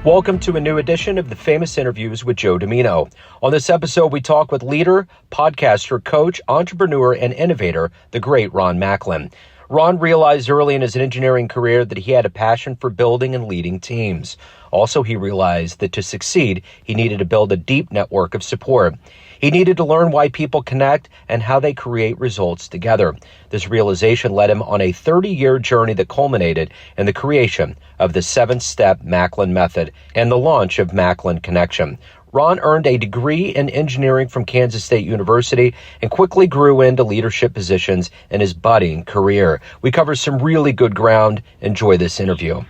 Welcome to a new edition of the Famous Interviews with Joe Dimino. On this episode, we talk with leader, podcaster, coach, entrepreneur, and innovator, the great Ron Macklin. Ron realized early in his engineering career that he had a passion for building and leading teams. Also, he realized that to succeed, he needed to build a deep network of support. He needed to learn why people connect and how they create results together. This realization led him on a 30-year journey that culminated in the creation of the 7-step Macklin Method and the launch of Macklin Connection. Ron earned a degree in engineering from Kansas State University and quickly grew into leadership positions in his budding career. We cover some really good ground. Enjoy this interview.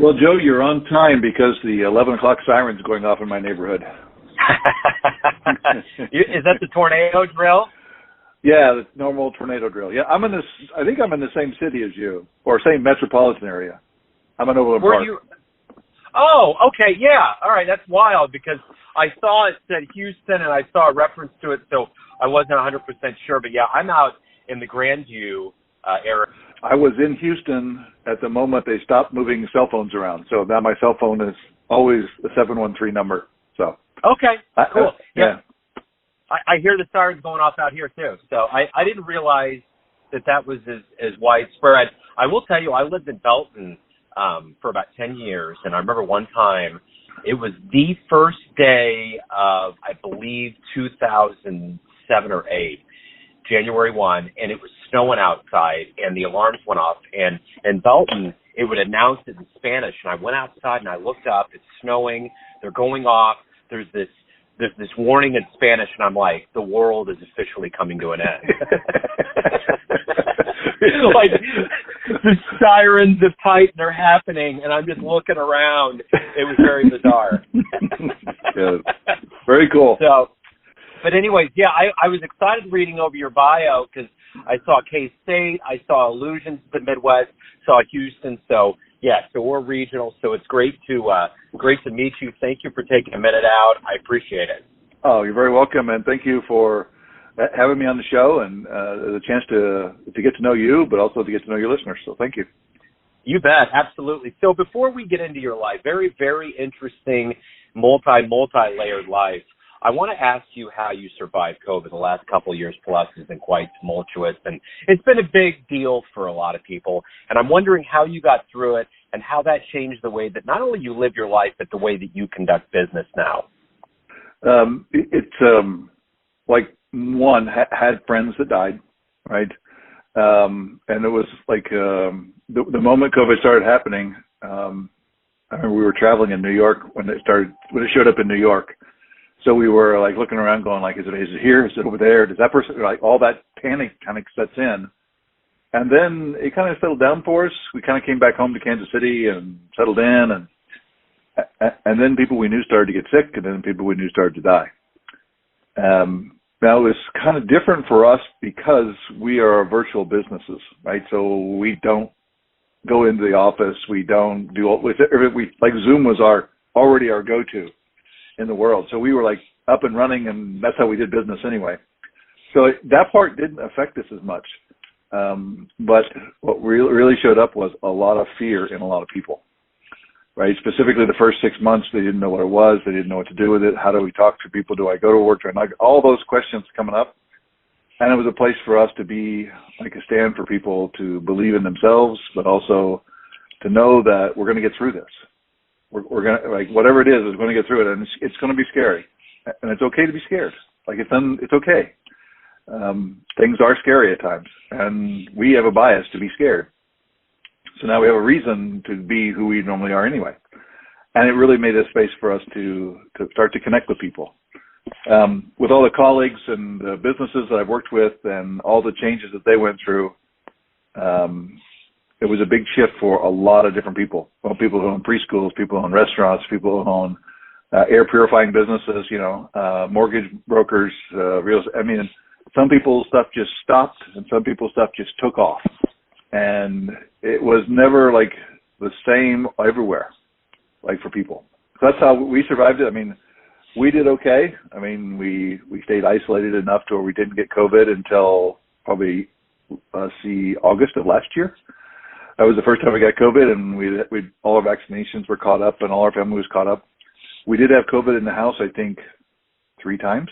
Well, Joe, you're on time because the 11 o'clock siren's going off in my neighborhood. Is that the tornado drill? Yeah, the normal tornado drill. Yeah, I think I'm in the same city as you, or same metropolitan area. I'm in Overland Park. Oh, okay, yeah. All right, that's wild because I saw it said Houston and I saw a reference to it, so I wasn't 100% sure. But yeah, I'm out in the Grandview area. I was in Houston at the moment they stopped moving cell phones around, so now my cell phone is always the 713 number. So. Okay, cool. Yeah. I hear the sirens going off out here too. So I didn't realize that was as widespread. I will tell you, I lived in Belton for about 10 years, and I remember one time it was the first day of, I believe, 2007 or 8, January 1, and it was snowing outside, and the alarms went off. And in Belton, it would announce it in Spanish, and I went outside and I looked up. It's snowing. They're going off. There's this warning in Spanish, and I'm like, the world is officially coming to an end. It's like the sirens, the pipe, they're happening, and I'm just looking around. It was very bizarre. Yeah. Very cool. So, but anyways, yeah, I was excited reading over your bio because I saw K-State, I saw allusions to the Midwest, saw Houston, so yeah, so we're regional, so it's great to meet you. Thank you for taking a minute out. I appreciate it. Oh, you're very welcome, and thank you for having me on the show and the chance to get to know you, but also to get to know your listeners. So thank you. You bet, absolutely. So before we get into your life, very, very interesting, multi-layered life, I want to ask you how you survived COVID. The last couple of years plus has been quite tumultuous, and it's been a big deal for a lot of people. And I'm wondering how you got through it and how that changed the way that not only you live your life, but the way that you conduct business now. It's like one had friends that died, right? And it was like the moment COVID started happening. I remember we were traveling in New York when it showed up in New York. So we were like looking around going like, is it here? Is it over there? Does that person, like all that panic kind of sets in. And then it kind of settled down for us. We kind of came back home to Kansas City and settled in. And then people we knew started to get sick, and then people we knew started to die. Now it was kind of different for us because we are virtual businesses, right? So we don't go into the office. We don't do like Zoom was already our go-to in the world. So we were like up and running, and that's how we did business anyway. So that part didn't affect us as much. But what really showed up was a lot of fear in a lot of people, right? Specifically the first 6 months, they didn't know what it was. They didn't know what to do with it. How do we talk to people? Do I go to work? Do I not? All those questions coming up. And it was a place for us to be like a stand for people to believe in themselves, but also to know that we're going to get through this. We're going to, like, whatever it is going to get through it, and it's going to be scary, and it's okay to be scared. Like it's okay. Things are scary at times, and we have a bias to be scared. So now we have a reason to be who we normally are anyway, and it really made a space for us to start to connect with people. With all the colleagues and the businesses that I've worked with, and all the changes that they went through. It was a big shift for a lot of different people. Well, people who own preschools, people who own restaurants, people who own air purifying businesses, mortgage brokers, some people's stuff just stopped and some people's stuff just took off. And it was never like the same everywhere, like for people. So that's how we survived it. I mean, we did okay. I mean, we stayed isolated enough to where we didn't get COVID until probably August of last year. that was the first time we got COVID, and we all our vaccinations were caught up, and all our family was caught up. We did have COVID in the house, I think, 3 times.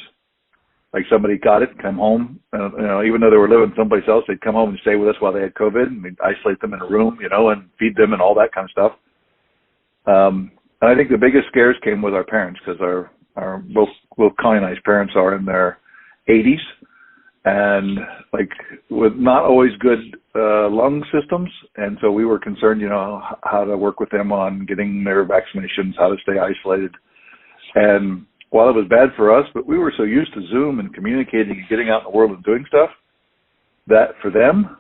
Like somebody got it, come home, even though they were living someplace else, they'd come home and stay with us while they had COVID, and we'd isolate them in a room, and feed them and all that kind of stuff. And I think the biggest scares came with our parents, because our both Connie and I's parents are in their 80s, and like with not always good lung systems, and so we were concerned, how to work with them on getting their vaccinations, how to stay isolated. And while it was bad for us, but we were so used to Zoom and communicating and getting out in the world and doing stuff, that for them,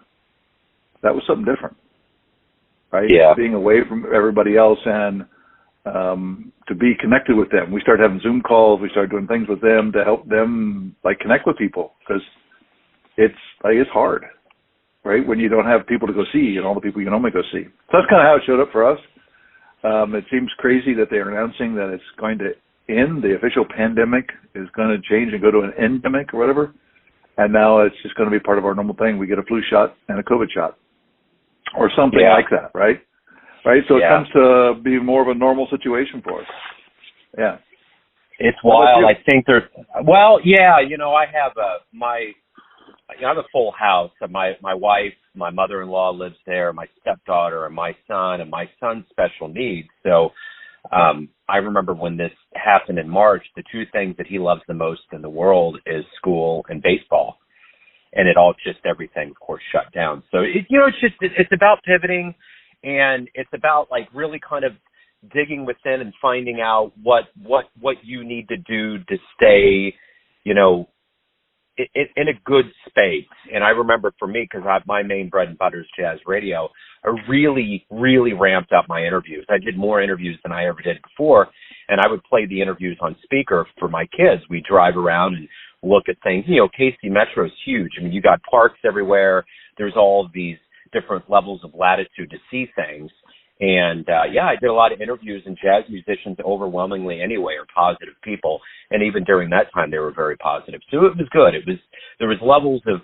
that was something different, right? Yeah. Being away from everybody else and to be connected with them. We started having Zoom calls. We started doing things with them to help them connect with people, because it's hard, right? When you don't have people to go see and all the people you normally go see. So that's kind of how it showed up for us. It seems crazy that they're announcing that it's going to end. The official pandemic is going to change and go to an endemic or whatever. And now it's just going to be part of our normal thing. We get a flu shot and a COVID shot or something like that, right? Right. So it comes to be more of a normal situation for us. Yeah. It's wild. I think there's, I have I have a full house. My wife, my mother-in-law lives there, my stepdaughter, and my son's special needs. So I remember when this happened in March, the 2 things that he loves the most in the world is school and baseball. And everything, of course, shut down. So, it's about pivoting, and it's about really kind of digging within and finding out what you need to do to stay, in a good space. And I remember for me, because my main bread and butter is jazz radio, I really, really ramped up my interviews. I did more interviews than I ever did before, and I would play the interviews on speaker for my kids. We drive around and look at things. KC Metro is huge. I mean, you got parks everywhere. There's all of these different levels of latitude to see things. And, I did a lot of interviews, and jazz musicians overwhelmingly anyway are positive people. And even during that time, they were very positive. So it was good. There was levels of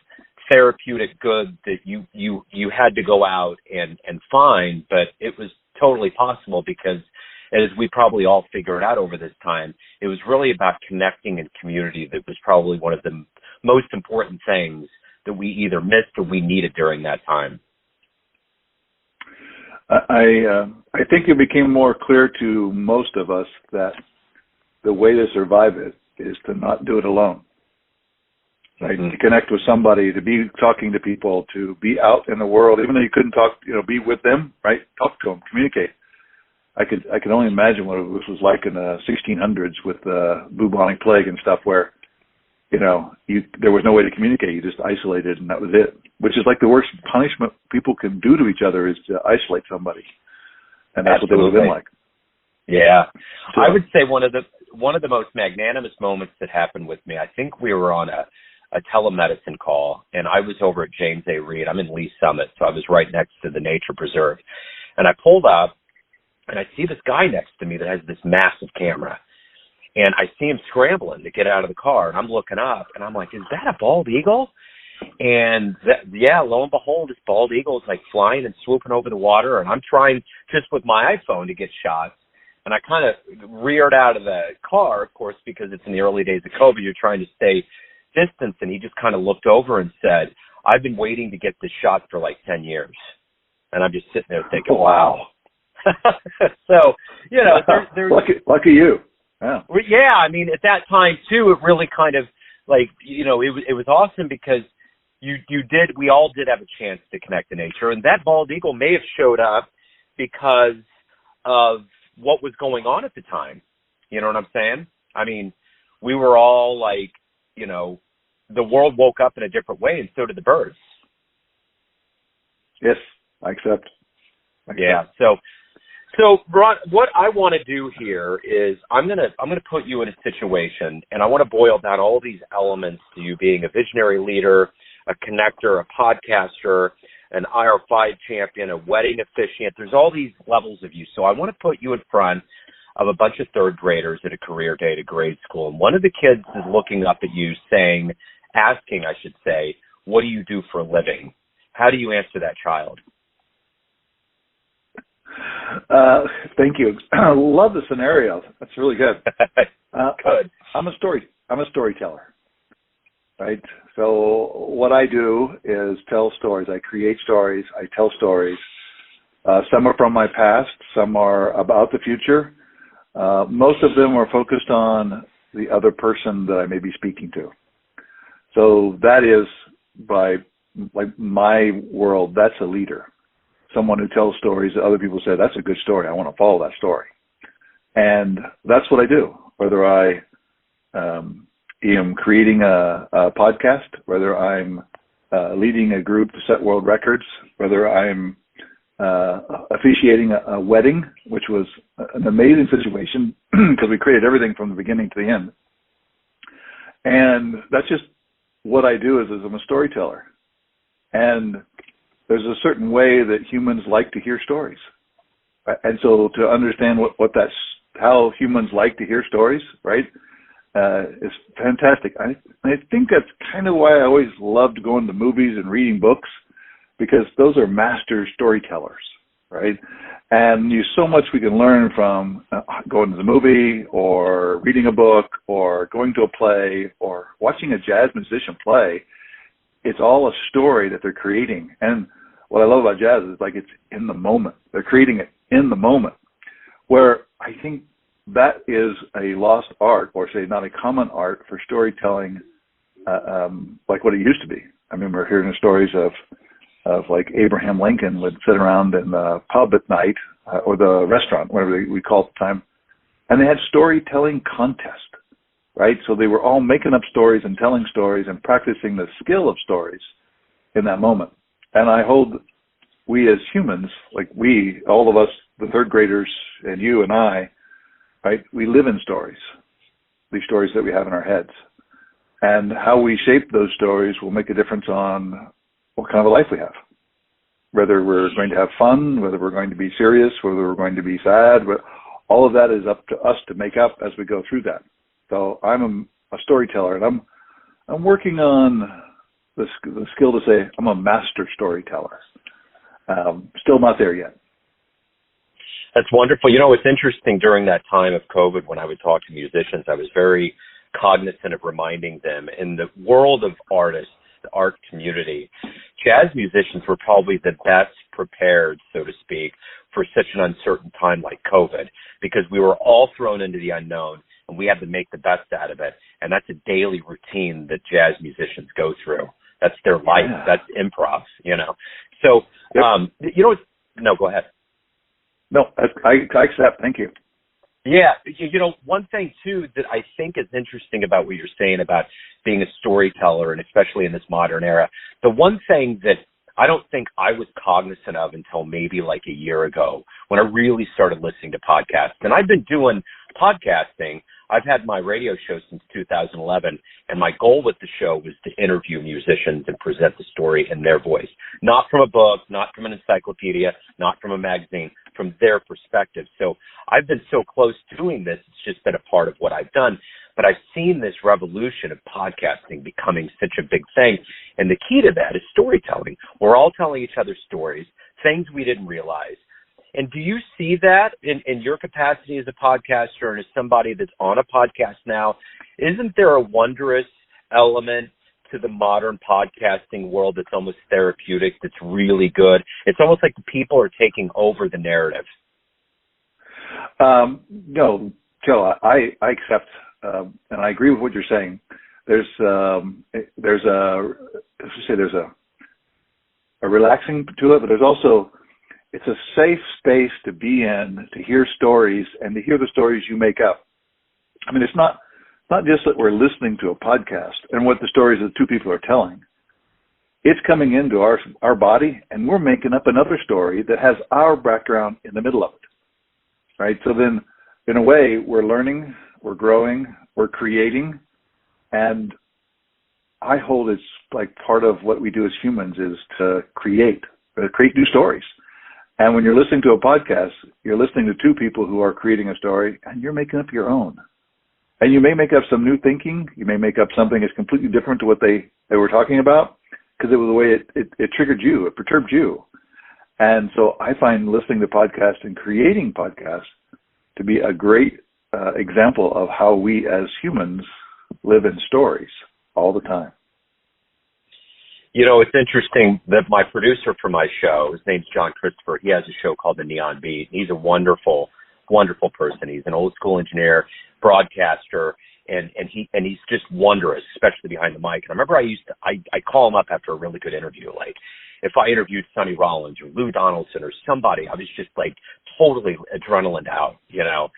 therapeutic good that you had to go out and find, but it was totally possible because, as we probably all figured out over this time, it was really about connecting and community that was probably one of the most important things that we either missed or we needed during that time. I think it became more clear to most of us that the way to survive it is to not do it alone. Right? Mm-hmm. To connect with somebody, to be talking to people, to be out in the world, even though you couldn't talk, be with them, right? Talk to them, communicate. I could only imagine what this was like in the 1600s with the bubonic plague and stuff, where there was no way to communicate. You just isolated, and that was it. Which is like the worst punishment people can do to each other, is to isolate somebody, and that's Absolutely. What they would have been like. Yeah, so, I would say one of the most magnanimous moments that happened with me. I think we were on a telemedicine call, and I was over at James A. Reed. I'm in Lee Summit, so I was right next to the nature preserve, and I pulled up, and I see this guy next to me that has this massive camera. And I see him scrambling to get out of the car, and I'm looking up, and I'm like, is that a bald eagle? And lo and behold, this bald eagle is flying and swooping over the water, and I'm trying just with my iPhone to get shots. And I kind of reared out of the car, of course, because it's in the early days of COVID, you're trying to stay distance. And he just kind of looked over and said, I've been waiting to get this shot for 10 years. And I'm just sitting there thinking, wow. So, there's lucky you. Yeah. Yeah, I mean, at that time too, it really kind of it was awesome because we all did have a chance to connect to nature, and that bald eagle may have showed up because of what was going on at the time. You know what I'm saying? I mean, we were all the world woke up in a different way, and so did the birds. Yes, I accept. Yeah. So, Ron, what I want to do here is I'm gonna put you in a situation, and I want to boil down all these elements to you being a visionary leader, a connector, a podcaster, an IR5 champion, a wedding officiant. There's all these levels of you. So I want to put you in front of a bunch of third graders at a career day at a grade school, and one of the kids is looking up at you asking, what do you do for a living? How do you answer that child? Thank you. I love the scenario. That's really good. Good. I'm a storyteller, right? So what I do is tell stories. I create stories. I tell stories. Some are from my past. Some are about the future. Most of them are focused on the other person that I may be speaking to. So that is, by like my world, that's a leader. Someone who tells stories that other people say, that's a good story. I want to follow that story. And that's what I do, whether I am creating a podcast, whether I'm leading a group to set world records, whether I'm officiating a wedding, which was an amazing situation because we created everything from the beginning to the end. And that's just what I do is I'm a storyteller. And there's a certain way that humans like to hear stories. And so to understand how humans like to hear stories, right, is fantastic. I think that's kind of why I always loved going to movies and reading books, because those are master storytellers, right? And there's so much we can learn from going to the movie or reading a book or going to a play or watching a jazz musician play. It's all a story that they're creating. And what I love about jazz is like it's in the moment. They're creating it in the moment, where I think that is a lost art, or say not a common art for storytelling, like what it used to be. I remember hearing the stories of like Abraham Lincoln would sit around in the pub at night or the restaurant, whatever we call it at the time, and they had storytelling contest, right? So they were all making up stories and telling stories and practicing the skill of stories in that moment. And I hold we as humans, like we, all of us, the third graders and you and I, right, we live in stories, these stories that we have in our heads. And how we shape those stories will make a difference on what kind of a life we have. Whether we're going to have fun, whether we're going to be serious, whether we're going to be sad, but all of that is up to us to make up as we go through that. So I'm a storyteller, and I'm working on the skill to say I'm a master storyteller. Still not there yet. That's wonderful. You know, it's interesting during that time of COVID when I would talk to musicians, I was very cognizant of reminding them in the world of artists, the art community, jazz musicians were probably the best prepared, so to speak, for such an uncertain time like COVID, because we were all thrown into the unknown and we had to make the best out of it. And that's a daily routine that jazz musicians go through. That's their life. Yeah. That's improv, you know. So, yep. You know, no, go ahead. No, I accept. Thank you. Yeah. You know, one thing, too, that I think is interesting about what you're saying about being a storyteller, and especially in this modern era, the one thing that I don't think I was cognizant of until maybe like a year ago when I really started listening to podcasts. And I've been doing podcasting. I've had my radio show since 2011, and my goal with the show was to interview musicians and present the story in their voice, not from a book, not from an encyclopedia, not from a magazine, from their perspective. So I've been so close to doing this, it's just been a part of what I've done. But I've seen this revolution of podcasting becoming such a big thing. And the key to that is storytelling. We're all telling each other stories, things we didn't realize. And do you see that in your capacity as a podcaster and as somebody that's on a podcast now? Isn't there a wondrous element to the modern podcasting world that's almost therapeutic, that's really good? It's almost like the people are taking over the narrative. No, Joe, I accept, and I agree with what you're saying. There's a relaxing to it, but there's also, it's a safe space to be in, to hear stories and to hear the stories you make up. I mean, it's not just that we're listening to a podcast and what the stories of the two people are telling. It's coming into our body, and we're making up another story that has our background in the middle of it, right? So then, in a way, we're learning, we're growing, we're creating, and I hold it's like part of what we do as humans is to create new stories. And when you're listening to a podcast, you're listening to two people who are creating a story, and you're making up your own. And you may make up some new thinking. You may make up something that's completely different to what they were talking about, because it was the way it triggered you, it perturbed you. And so I find listening to podcasts and creating podcasts to be a great example of how we as humans live in stories all the time. You know, it's interesting that my producer for my show, his name's John Christopher, he has a show called The Neon Beat. He's a wonderful, wonderful person. He's an old school engineer, broadcaster, and he's just wondrous, especially behind the mic. And I remember I call him up after a really good interview. Like, if I interviewed Sonny Rollins or Lou Donaldson or somebody, I was just like totally adrenaline out, you know.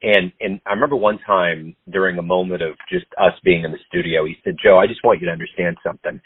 And I remember one time during a moment of just us being in the studio, he said, Joe, I just want you to understand something.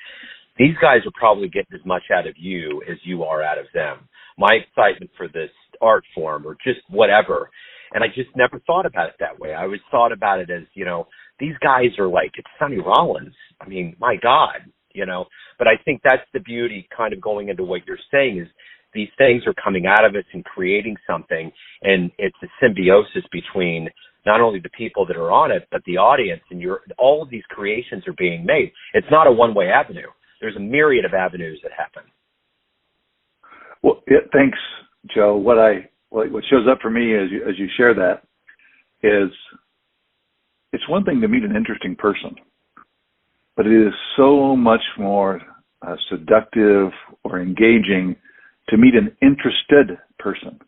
These guys are probably getting as much out of you as you are out of them. My excitement for this art form or just whatever. And I just never thought about it that way. I always thought about it as, you know, these guys are like, it's Sonny Rollins. I mean, my God, you know. But I think that's the beauty kind of going into what you're saying is these things are coming out of us and creating something. And it's a symbiosis between not only the people that are on it, but the audience. And all of these creations are being made. It's not a one-way avenue. There's a myriad of avenues that happen. Well, thanks, Joe. What shows up for me as you share that is it's one thing to meet an interesting person, but it is so much more seductive or engaging to meet an interested person,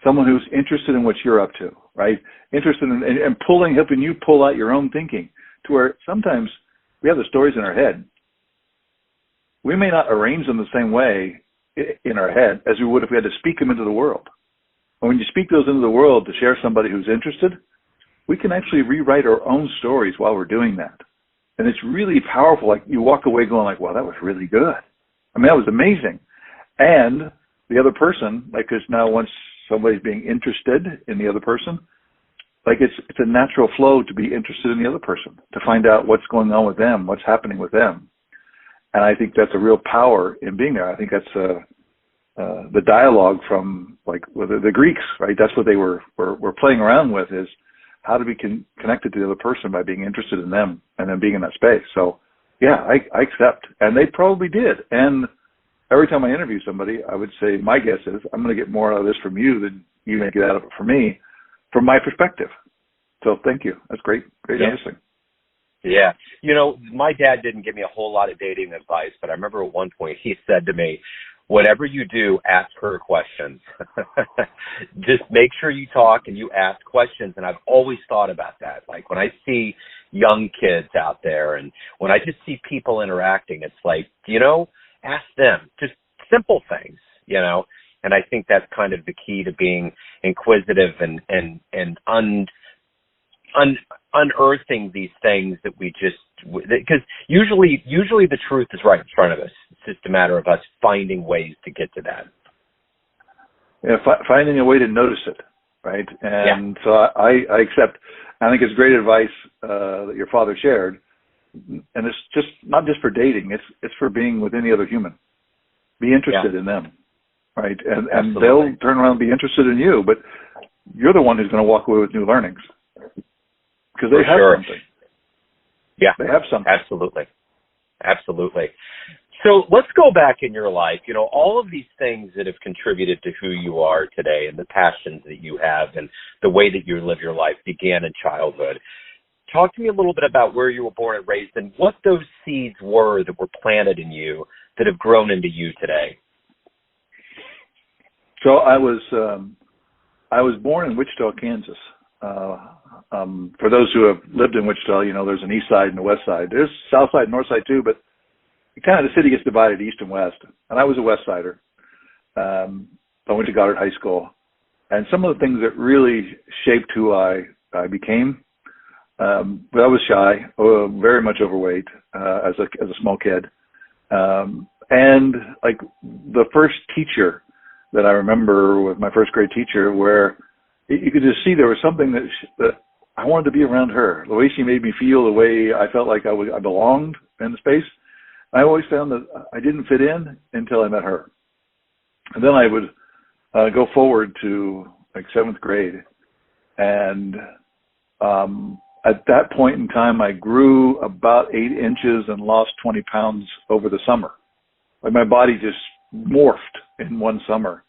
someone who's interested in what you're up to, right? Interested in and helping you pull out your own thinking to where sometimes we have the stories in our head. We may not arrange them the same way in our head as we would if we had to speak them into the world. And when you speak those into the world to share somebody who's interested, we can actually rewrite our own stories while we're doing that. And it's really powerful. Like you walk away going like, wow, that was really good. I mean, that was amazing. And the other person, like, because now once somebody's being interested in the other person, like it's a natural flow to be interested in the other person, to find out what's going on with them, what's happening with them. And I think that's a real power in being there. I think that's the dialogue from like the Greeks, right? That's what they were playing around with is how to be connected to the other person by being interested in them and then being in that space. So yeah, I accept. And they probably did. And every time I interview somebody, I would say, my guess is I'm going to get more out of this from you than you may get out of it from me, from my perspective. So thank you. That's great. Great, interesting. Yeah. You know, my dad didn't give me a whole lot of dating advice, but I remember at one point he said to me, whatever you do, ask her questions. Just make sure you talk and you ask questions. And I've always thought about that. Like when I see young kids out there and when I just see people interacting, it's like, you know, ask them just simple things, you know. And I think that's kind of the key to being inquisitive and unearthing these things that we just, because usually the truth is right in front of us. It's just a matter of us finding ways to get to that. Yeah, finding a way to notice it, right? And so I accept. I think it's great advice that your father shared, and it's just not just for dating. It's for being with any other human. Be interested in them, right? And they'll turn around and be interested in you, but you're the one who's going to walk away with new learnings. Because they have something. Yeah. They have something. Absolutely. Absolutely. So let's go back in your life. You know, all of these things that have contributed to who you are today and the passions that you have and the way that you live your life began in childhood. Talk to me a little bit about where you were born and raised and what those seeds were that were planted in you that have grown into you today. So I was born in Wichita, Kansas. For those who have lived in Wichita, you know, there's an east side and a west side. There's south side and north side too, but kind of the city gets divided east and west. And I was a west sider. I went to Goddard High School. And some of the things that really shaped who I became, but I was shy, very much overweight as a small kid. And like the first teacher that I remember was my first grade teacher where you could just see there was something that I wanted to be around her. The way she made me feel, the way I felt like I belonged in the space. I always found that I didn't fit in until I met her. And then I would go forward to like 7th grade. And at that point in time, I grew about 8 inches and lost 20 pounds over the summer. Like my body just morphed in one summer.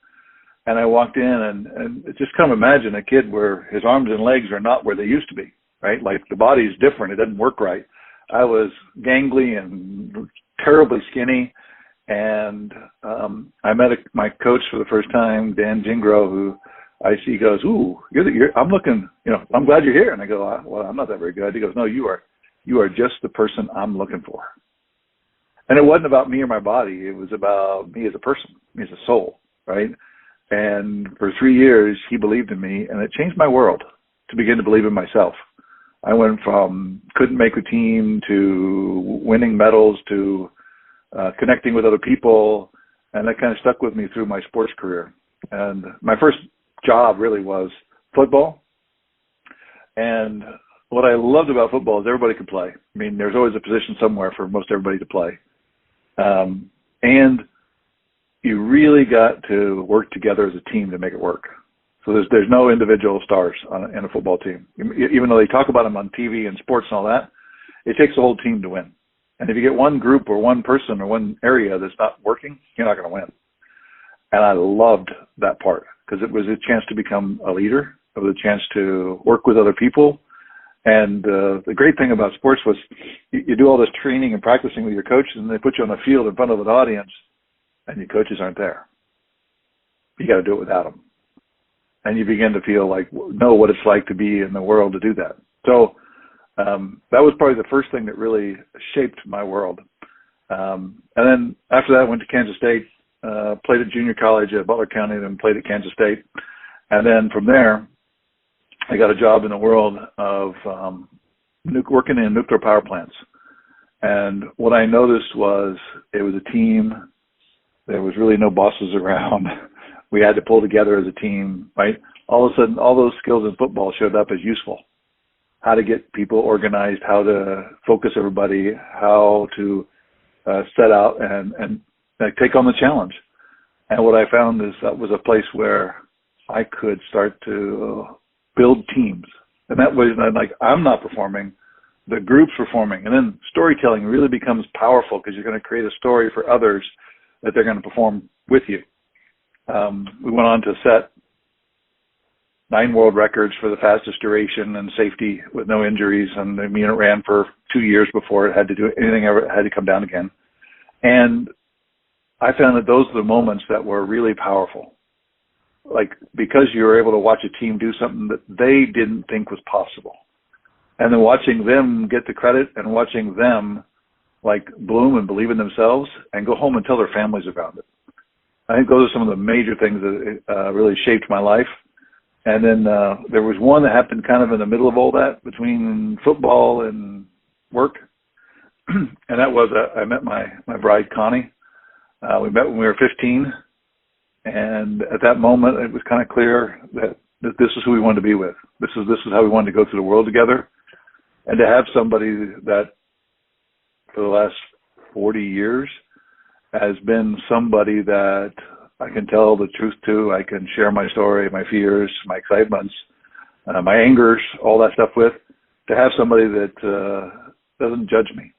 And I walked in and just kind of imagine a kid where his arms and legs are not where they used to be, right? Like the body is different. It doesn't work right. I was gangly and terribly skinny. And I met my coach for the first time, Dan Gingro, who I see goes, "Ooh, I'm looking, I'm glad you're here." And I go, "Well, I'm not that very good." He goes, "No, you are just the person I'm looking for." And it wasn't about me or my body. It was about me as a person, me as a soul, right? And for 3 years, he believed in me, and it changed my world to begin to believe in myself. I went from couldn't make a team to winning medals to connecting with other people, and that kind of stuck with me through my sports career. And my first job really was football. And what I loved about football is everybody could play. I mean, there's always a position somewhere for most everybody to play. And you really got to work together as a team to make it work. So there's no individual stars in a football team. Even though they talk about them on TV and sports and all that, it takes a whole team to win. And if you get one group or one person or one area that's not working, you're not going to win. And I loved that part because it was a chance to become a leader. It was a chance to work with other people. And the great thing about sports was you do all this training and practicing with your coaches, and they put you on a field in front of an audience, and your coaches aren't there. You got to do it without them. And you begin to know what it's like to be in the world to do that. So that was probably the first thing that really shaped my world. And then after that, I went to Kansas State, played at junior college at Butler County, then played at Kansas State. And then from there, I got a job in the world of working in nuclear power plants. And what I noticed was it was a team. There was really no bosses around. We had to pull together as a team, right? All of a sudden, all those skills in football showed up as useful. How to get people organized, how to focus everybody, how to set out and take on the challenge. And what I found is that was a place where I could start to build teams. And that was I'm not performing, the group's performing. And then storytelling really becomes powerful because you're going to create a story for others that they're going to perform with you. We went on to set 9 world records for the fastest duration and safety with no injuries. And the unit ran for 2 years before it had to do anything ever had to come down again. And I found that those are the moments that were really powerful. Because you were able to watch a team do something that they didn't think was possible. And then watching them get the credit and watching them bloom and believe in themselves and go home and tell their families about it. I think those are some of the major things that really shaped my life. And then there was one that happened kind of in the middle of all that between football and work. And that was I met my bride, Connie. We met when we were 15. And at that moment, it was kind of clear that this is who we wanted to be with. This is how we wanted to go through the world together. And to have somebody that for the last 40 years has been somebody that I can tell the truth to, I can share my story, my fears, my excitements, my angers, all that stuff with, to have somebody that doesn't judge me.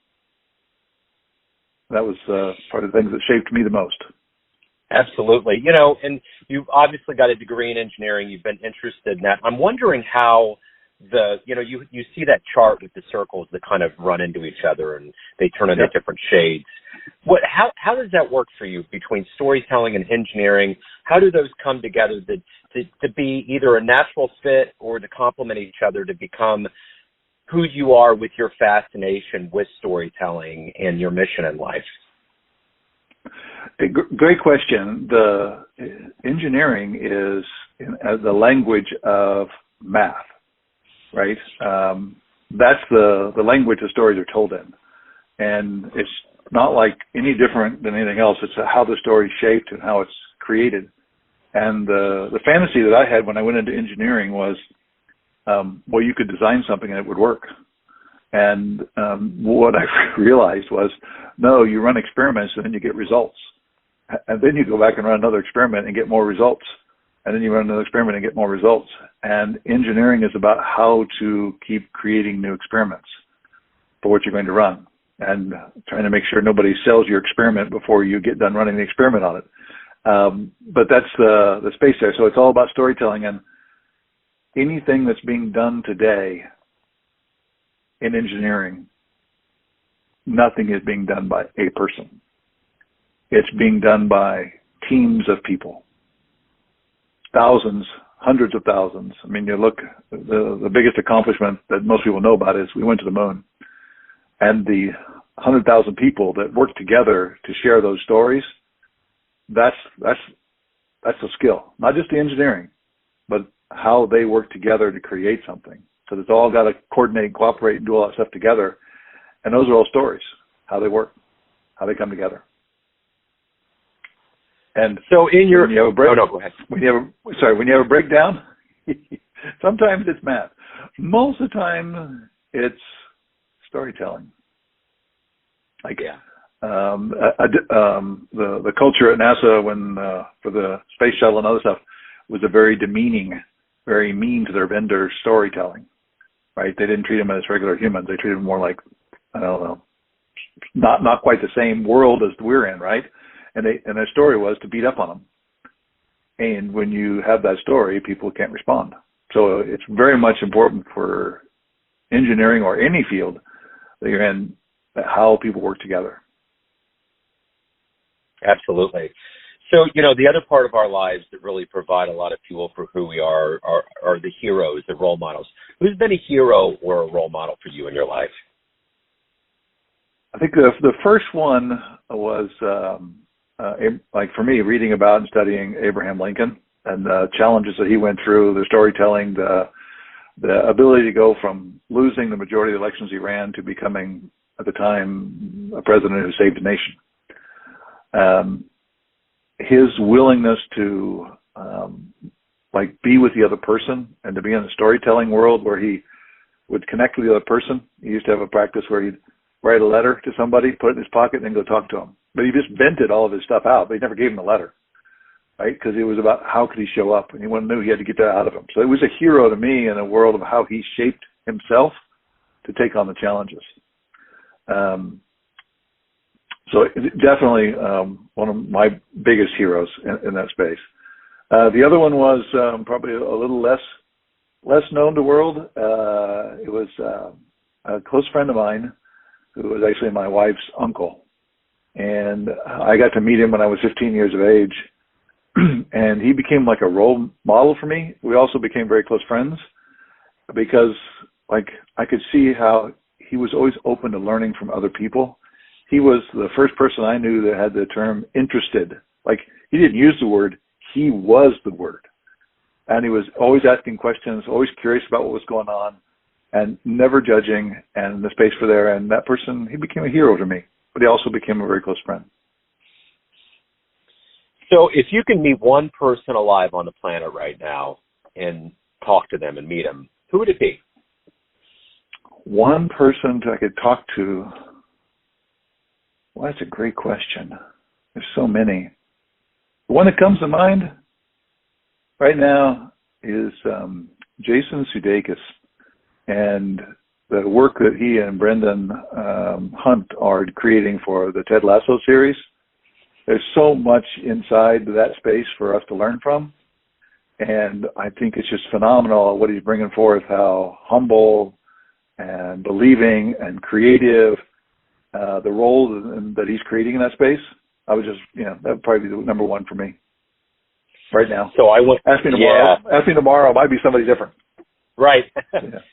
That was part of the things that shaped me the most. Absolutely. And you've obviously got a degree in engineering. You've been interested in that. I'm wondering how you see that chart with the circles that kind of run into each other and they turn into different shades. How does that work for you between storytelling and engineering? How do those come together to be either a natural fit or to complement each other to become who you are with your fascination with storytelling and your mission in life? Great question. The engineering is the language of math, right? That's the language the stories are told in. And it's not like any different than anything else. It's how the story is shaped and how it's created. And the fantasy that I had when I went into engineering was, you could design something and it would work. And what I realized was, no, you run experiments and then you get results. And then you go back and run another experiment and get more results. And then you run another experiment and get more results. And engineering is about how to keep creating new experiments for what you're going to run and trying to make sure nobody sells your experiment before you get done running the experiment on it. But that's the space there. So it's all about storytelling, and anything that's being done today in engineering, nothing is being done by a person. It's being done by teams of people, thousands, hundreds of thousands. I mean, you look, the biggest accomplishment that most people know about is we went to the moon, and the 100,000 people that worked together to share those stories. That's a skill, not just the engineering, but how they work together to create something. So it's all got to coordinate, cooperate, and do all that stuff together. And those are all stories, how they work, how they come together. And so in your, when you have a break, oh no, go ahead. When you have a breakdown, sometimes it's math. Most of the time, it's storytelling. Like, the culture at NASA when for the space shuttle and other stuff was a very demeaning, very mean to their vendors storytelling, right? They didn't treat them as regular humans. They treated them more like, I don't know, not quite the same world as we're in, right? And their story was to beat up on them. And when you have that story, people can't respond. So it's very much important for engineering or any field that you're in, how people work together. Absolutely. So, the other part of our lives that really provide a lot of fuel for who we are the heroes, the role models. Who's been a hero or a role model for you in your life? I think the first one was, like for me, reading about and studying Abraham Lincoln and the challenges that he went through, the storytelling, the ability to go from losing the majority of the elections he ran to becoming, at the time, a president who saved a nation. His willingness to be with the other person and to be in the storytelling world where he would connect with the other person. He used to have a practice where he'd write a letter to somebody, put it in his pocket, and then go talk to him. But he just vented all of his stuff out, but he never gave him a letter, right? Because it was about how could he show up, and he knew he had to get that out of him. So it was a hero to me in a world of how he shaped himself to take on the challenges. So definitely one of my biggest heroes in that space. The other one was probably a little less known to the world. It was a close friend of mine who was actually my wife's uncle. And I got to meet him when I was 15 years of age. And he became like a role model for me. We also became very close friends because I could see how he was always open to learning from other people. He was the first person I knew that had the term interested. He didn't use the word, he was the word. And he was always asking questions, always curious about what was going on, and never judging, and the space for there. And that person, he became a hero to me, but he also became a very close friend. So if you can meet one person alive on the planet right now and talk to them and meet them, who would it be? One person I could talk to. Well, that's a great question. There's so many. The one that comes to mind right now is Jason Sudeikis and the work that he and Brendan Hunt are creating for the Ted Lasso series. There's so much inside that space for us to learn from. And I think it's just phenomenal what he's bringing forth, how humble and believing and creative, the role that he's creating in that space. I would just, that would probably be the number one for me right now. So I went. Ask me tomorrow. Yeah. Ask me tomorrow. It might be somebody different. Right.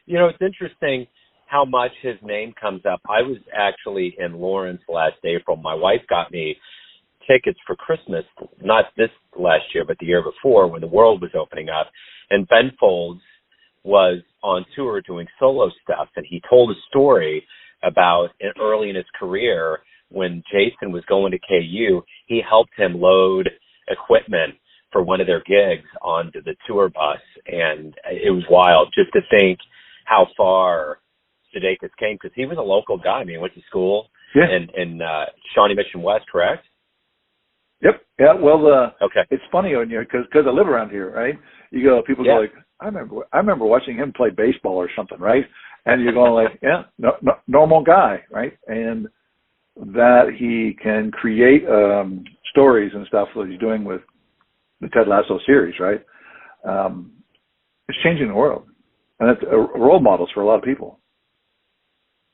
Yeah. It's interesting how much his name comes up. I was actually in Lawrence last April. My wife got me tickets for Christmas, not this last year, but the year before when the world was opening up. And Ben Folds was on tour doing solo stuff, and he told a story about early in his career when Jason was going to KU, he helped him load equipment for one of their gigs onto the tour bus. And it was wild just to think how far Sudeikis came, because he was a local guy. I mean, he went to school in Shawnee Mission West, correct? Yep. Yeah. Well, okay. It's funny on you because I live around here, right? You go, people go like, I remember watching him play baseball or something, right? And you're going like, normal guy, right? And that he can create stories and stuff that he's doing with the Ted Lasso series, right? It's changing the world, and it's role models for a lot of people.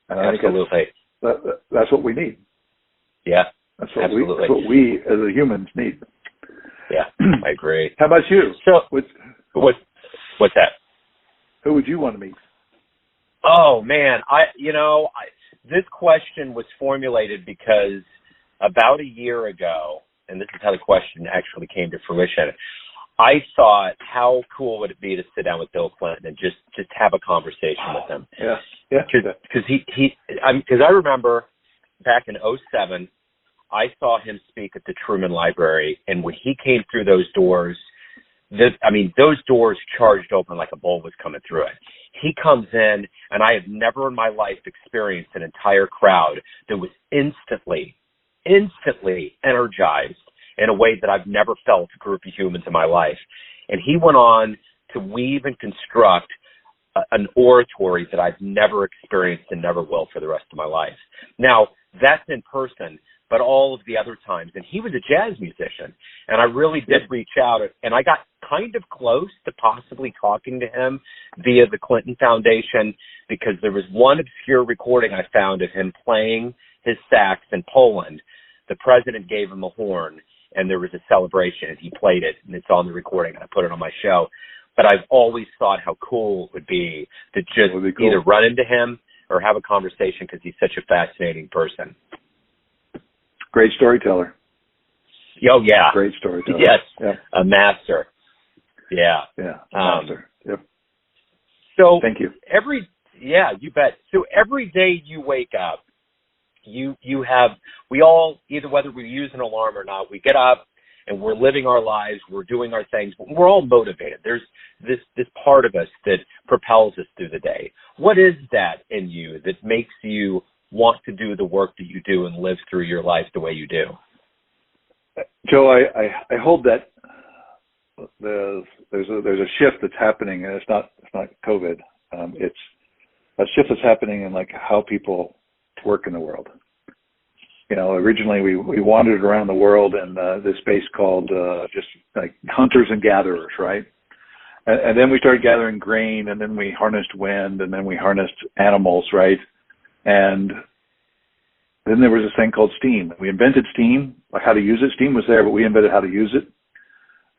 And Absolutely. That's what we need. Yeah. That's what we as a humans need. Yeah, I agree. How about you? So what's that? Who would you want to meet? Oh man, this question was formulated because about a year ago, and this is how the question actually came to fruition. I thought, how cool would it be to sit down with Bill Clinton and just have a conversation with him? Yeah. Because I remember back in 2007, I saw him speak at the Truman Library, and when he came through those doors, those doors charged open like a bull was coming through it. He comes in, and I have never in my life experienced an entire crowd that was instantly energized in a way that I've never felt a group of humans in my life. And he went on to weave and construct an oratory that I've never experienced and never will for the rest of my life. Now, that's in person, but all of the other times, and he was a jazz musician, and I really did reach out, and I got kind of close to possibly talking to him via the Clinton Foundation, because there was one obscure recording I found of him playing his sax in Poland. The president gave him a horn, and there was a celebration, and he played it, and it's on the recording, and I put it on my show. But I've always thought how cool it would be to just either run into him or have a conversation, because he's such a fascinating person. Great storyteller. Oh, yeah. Great storyteller. Yes. Yeah. A master. Yeah. Yeah. Master. Yep. So thank you. You bet. So every day you wake up, we all, either whether we use an alarm or not, we get up and we're living our lives, we're doing our things, but we're all motivated. There's this part of us that propels us through the day. What is that in you that makes you want to do the work that you do and live through your life the way you do? Joe, I hold that there's a shift that's happening, and it's not COVID. It's a shift that's happening in like how people work in the world. Originally we wandered around the world in this space called just like hunters and gatherers, right? And then we started gathering grain, and then we harnessed wind, and then we harnessed animals, right? And then there was this thing called steam. We invented steam, like how to use it. Steam was there, but we invented how to use it.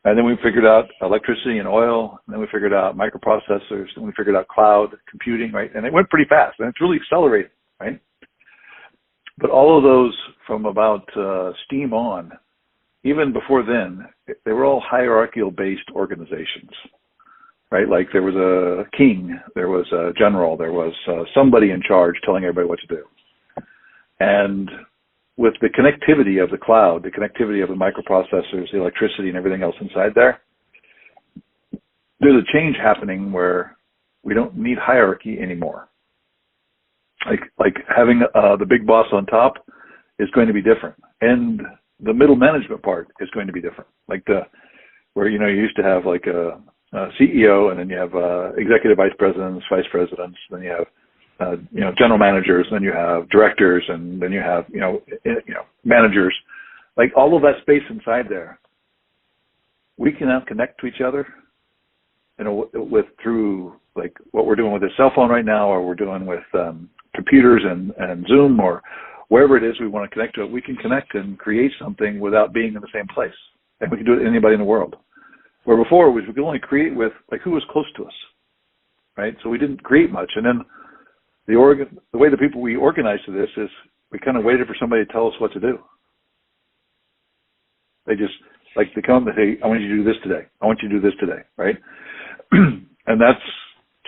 And then we figured out electricity and oil, and then we figured out microprocessors, and we figured out cloud computing, right? And it went pretty fast, and it's really accelerated, right? But all of those from about steam on, even before then, they were all hierarchical-based organizations, right? Like there was a king, there was a general, there was somebody in charge telling everybody what to do. And with the connectivity of the cloud, the connectivity of the microprocessors, the electricity and everything else inside there, there's a change happening where we don't need hierarchy anymore. Like having the big boss on top is going to be different. And the middle management part is going to be different. Like where, you used to have like a CEO, and then you have executive vice presidents, then you have general managers, then you have directors, and then you have, managers. Like all of that space inside there, we can now connect to each other, through like what we're doing with a cell phone right now, or we're doing with computers and Zoom, or wherever it is we want to connect to it. We can connect and create something without being in the same place, and we can do it to anybody in the world. Where before we could only create with like who was close to us, right? So we didn't create much, and then the way the people we organized to this is we kind of waited for somebody to tell us what to do. They just they come and say, I want you to do this today. I want you to do this today, right? And that's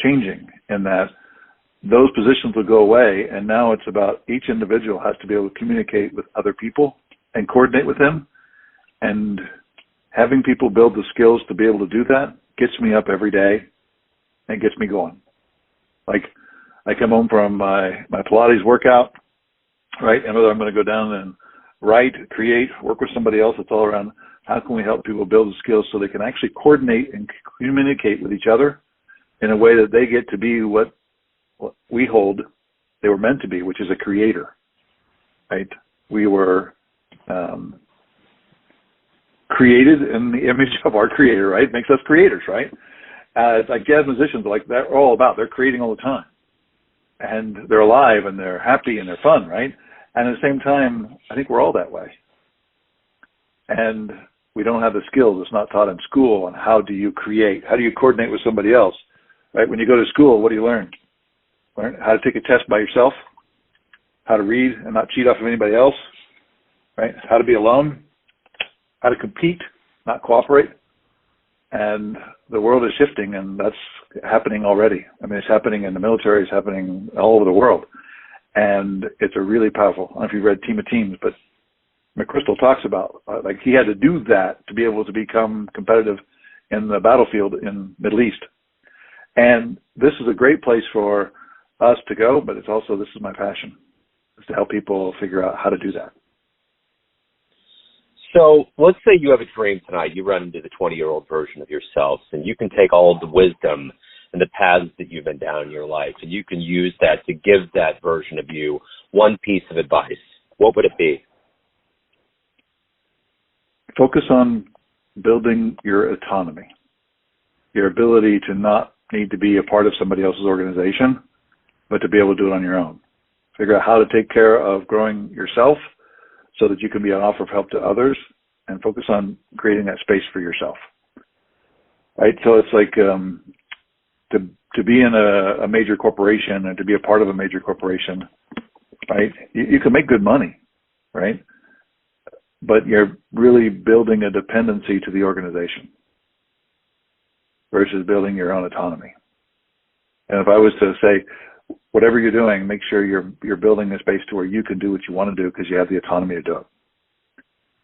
changing in that those positions will go away, and now it's about each individual has to be able to communicate with other people and coordinate with them, and having people build the skills to be able to do that gets me up every day and gets me going. Like I come home from my Pilates workout, right? And whether I'm going to go down and write, create, work with somebody else, it's all around how can we help people build the skills so they can actually coordinate and communicate with each other in a way that they get to be what we hold they were meant to be, which is a creator, right? We were created in the image of our Creator, right? Makes us creators, right? It's like jazz musicians, like they're all about. They're creating all the time, and they're alive and they're happy and they're fun, right? And at the same time, I think we're all that way. And we don't have the skills. It's not taught in school on how do you create, how do you coordinate with somebody else, right? When you go to school, what do you learn? Learn how to take a test by yourself, how to read and not cheat off of anybody else, right? How to be alone, how to compete, not cooperate. And the world is shifting, and that's happening already. I mean, it's happening in the military, it's happening all over the world. And it's a really powerful, I don't know if you've read Team of Teams, but McChrystal talks about, like, he had to do that to be able to become competitive in the battlefield in Middle East. And this is a great place for us to go, but it's also, this is my passion, is to help people figure out how to do that. So let's say you have a dream tonight. You run into the 20-year-old version of yourself, and you can take all of the wisdom and the paths that you've been down in your life, and you can use that to give that version of you one piece of advice. What would it be? Focus on building your autonomy, your ability to not need to be a part of somebody else's organization, but to be able to do it on your own. Figure out how to take care of growing yourself so that you can be an offer of help to others, and focus on creating that space for yourself. Right? So it's like to be in a major corporation and to be a part of a major corporation, right? You can make good money, right? But you're really building a dependency to the organization versus building your own autonomy. And if I was to say, whatever you're doing, make sure you're building a space to where you can do what you want to do because you have the autonomy to do it.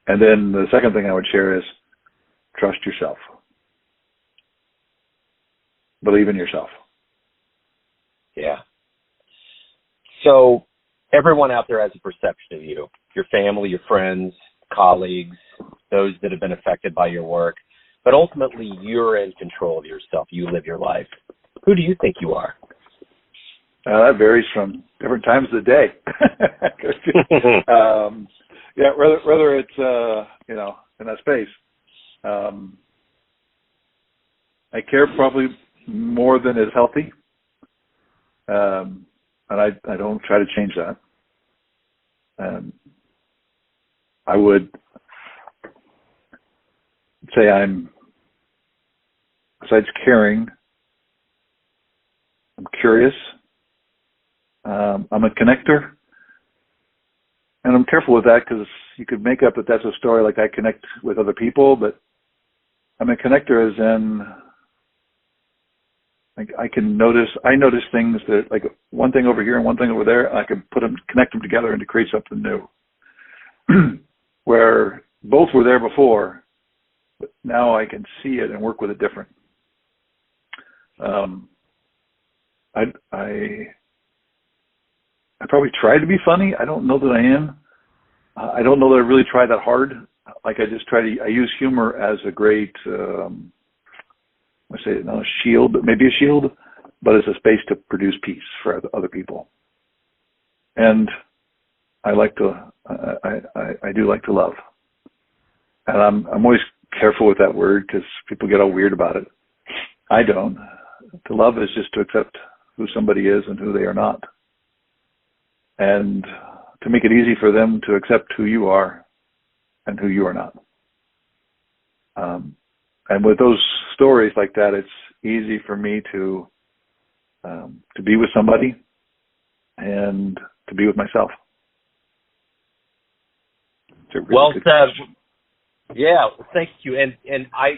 And then the second thing I would share is trust yourself. Believe in yourself. Yeah. So everyone out there has a perception of you, your family, your friends, colleagues, those that have been affected by your work. But ultimately, you're in control of yourself. You live your life. Who do you think you are? That varies from different times of the day. Yeah, whether it's in that space. I care probably more than is healthy, and I don't try to change that. I would say I'm, besides caring, I'm curious. I'm a connector, and I'm careful with that because you could make up that that's a story like I connect with other people, but I'm a connector as in, like, I notice things that, like, one thing over here and one thing over there, and I can connect them together and to create something new. Where both were there before, but now I can see it and work with it different. I probably try to be funny. I don't know that I am. I don't know that I really try that hard. Like, I use humor as a great, I say not a shield, but maybe a shield, but as a space to produce peace for other people. And I do like to love. And I'm always careful with that word because people get all weird about it. I don't. To love is just to accept who somebody is and who they are not. And to make it easy for them to accept who you are and who you are not. And with those stories like that, it's easy for me to be with somebody and to be with myself. Really well said. Yeah, thank you. And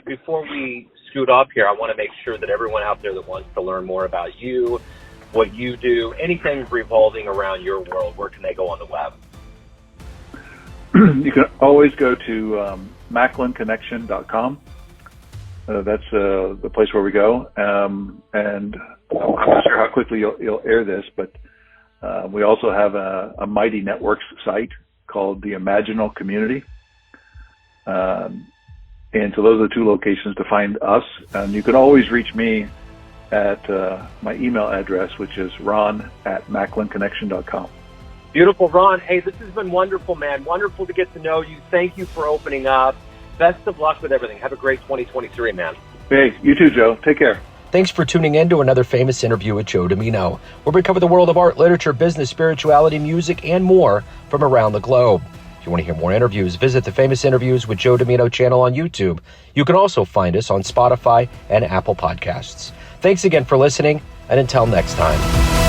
before we scoot off here, I want to make sure that everyone out there that wants to learn more about you, what you do, anything revolving around your world, where can they go on the web? You can always go to MacklinConnection.com. That's the place where we go. And I'm not sure how quickly you'll air this, but we also have a Mighty Networks site called the Imaginal Community. And so those are the two locations to find us. And you can always reach me at my email address, which is ron@MacklinConnection.com. Beautiful, Ron. Hey, this has been wonderful, man. Wonderful to get to know you. Thank you for opening up. best of luck with everything. Have a great 2023, man. Hey, you too, Joe. Take care. Thanks for tuning in to another famous interview with Joe Dimino, where we cover the world of art, literature, business, spirituality, music, and more from around the globe. If you want to hear more interviews, visit the Famous Interviews with Joe Dimino channel on YouTube. You can also find us on Spotify and Apple Podcasts. Thanks again for listening, and until next time.